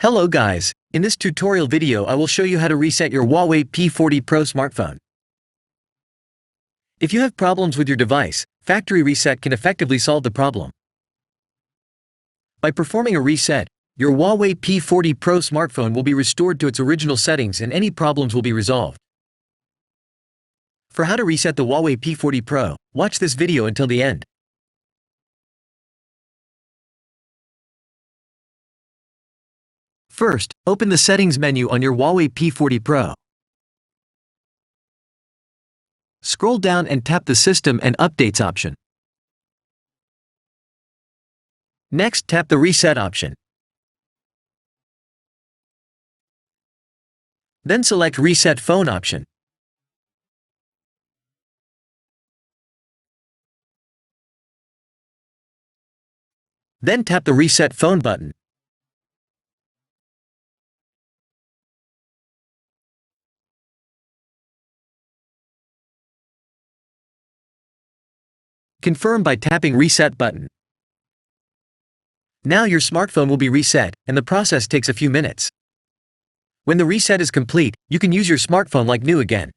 Hello guys, in this tutorial video I will show you how to reset your Huawei P40 Pro smartphone. If you have problems with your device, factory reset can effectively solve the problem. By performing a reset, your Huawei P40 Pro smartphone will be restored to its original settings and any problems will be resolved. For how to reset the Huawei P40 Pro, watch this video until the end. First, open the Settings menu on your Huawei P40 Pro. Scroll down and tap the System and Updates option. Next, tap the Reset option. Then select Reset Phone option. Then tap the Reset Phone button. Confirm by tapping Reset button. Now your smartphone will be reset, and the process takes a few minutes. When the reset is complete, you can use your smartphone like new again.